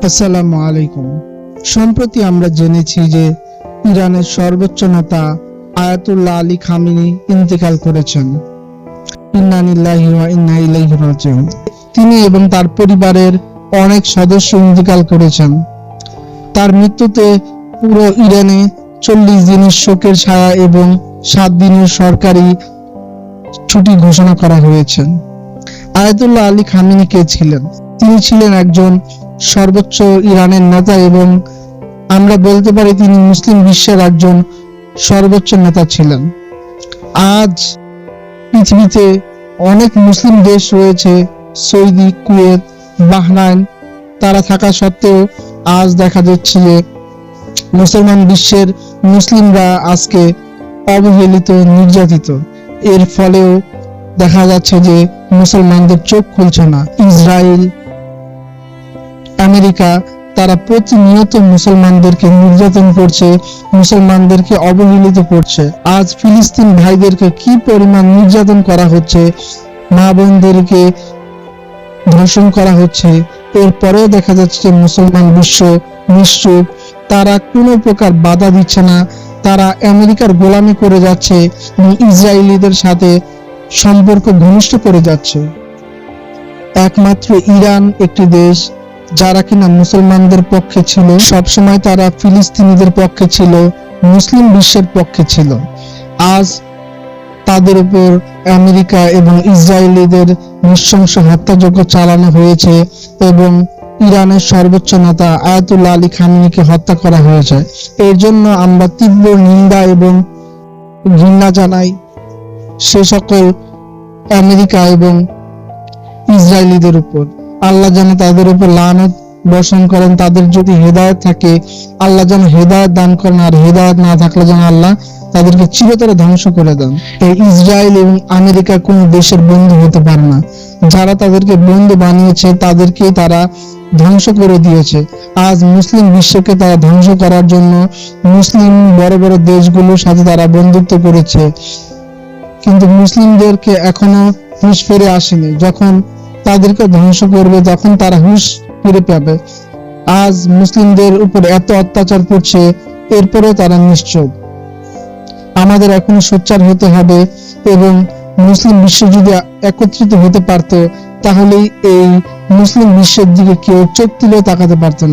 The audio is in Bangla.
আসসালামু আলাইকুম। সম্প্রতি আমরা জেনেছি যে ইরানের সর্বোচ্চ নেতা আয়াতুল্লাহ আলী খামেনি ইন্তেকাল করেছেন। ইন্না লিল্লাহি ওয়া ইন্না ইলাইহি রাজিউন। তিনি এবং তার পরিবারের অনেক সদস্য ইন্তেকাল করেছেন। তার মৃত্যুতে পুরো ইরানে 40 দিনের শোকের ছায়া এবং 7 দিনের সরকারি ছুটি ঘোষণা করা হয়েছে। আয়াতুল্লাহ আলী খামেনি কে ছিলেন? তিনি ছিলেন একজন সর্বোচ্চ ইরানের নেতা এবং আমরা বলতে পারি তিনি মুসলিম বিশ্বের একজন সর্বোচ্চ নেতা ছিলেন। আজ পৃথিবীতে অনেক মুসলিম দেশ রয়েছে, সৌদি, কুয়েত, বাহরাইন, তারা থাকা সত্ত্বেও আজ দেখা যাচ্ছে যে মুসলমান বিশ্বের মুসলিমরা আজকে অবহেলিত, নির্যাতিত। এর ফলেও দেখা যাচ্ছে যে মুসলমানদের চোখ খুলছে না। ইসরায়েল, আমেরিকা তারা প্রতিনিয়ত মুসলমানদেরকে নির্যাতন করছে, মুসলমানদেরকে অবহেলিত করছে। আজ ফিলিস্তিন ভাইদেরকে কি পরিমাণ নির্যাতন করা হচ্ছে, মা বোনদেরকে ধর্ষণ করা হচ্ছে। এরপরেও দেখা যাচ্ছে যে মুসলমান বিশ্ব নিশ্চুপ, তারা কোনো প্রকার বাধা দিচ্ছে না। তারা আমেরিকার গোলামি করে যাচ্ছে এবং ইসরায়েলিদের সাথে সম্পর্ক ঘনিষ্ঠ করে যাচ্ছে। একমাত্র ইরান একটি দেশ যারা কিনা মুসলমানদের পক্ষে ছিল, সবসময় তারা ফিলিস্তিনিদের পক্ষে ছিল, মুসলিম বিশ্বের পক্ষে ছিল। আজ তাদের উপর আমেরিকা এবং ইসরায়েলিদের নৃশংস হত্যাযজ্ঞ চালানো হয়েছে এবং ইরানের সর্বোচ্চ নেতা আয়াতুল্লাহ আলী খামেনিকে হত্যা করা হয়েছে। এর জন্য আমরা তীব্র নিন্দা এবং ঘৃণা জানাই সে সকল আমেরিকা এবং ইসরায়েলিদের উপর। আল্লাহ যেন তাদের উপর লানত বর্ষণ করেন। তাদের যদি হেদায়েত থাকে আল্লাহ যেন হেদায়েত দান করেন, আর হেদায়েত না থাকলে যেন আল্লাহ তাদেরকে চিরতরে ধ্বংস করে দেন। এই ইসরায়েল এবং আমেরিকা কোন দেশের বন্ধু হতে পারে না। যারা তাদেরকে বন্ধু বানিয়েছে তাদেরকে তারা ধ্বংস করে দিয়েছে। আজ মুসলিম বিশ্বকে তারা ধ্বংস করার জন্য মুসলিম বড় বড় দেশগুলোর সাথে তারা বন্ধুত্ব করেছে, কিন্তু মুসলিমদেরকে এখনো হুঁশ ফিরে আসেনি। যখন তাদেরকে ধ্বংস করবে তখন তারা হুঁশ ফিরে পাবে। আজ মুসলিমদের উপর এত অত্যাচার করছে, এরপরেও তারা নিশ্চুপ। আমাদের এখনো সোচ্চার হতে হবে এবং মুসলিম বিশ্ব যদি একত্রিত হতে পারত তাহলেই এই মুসলিম বিশ্বের দিকে কেউ চোখ তুলেও তাকাতে পারতো না।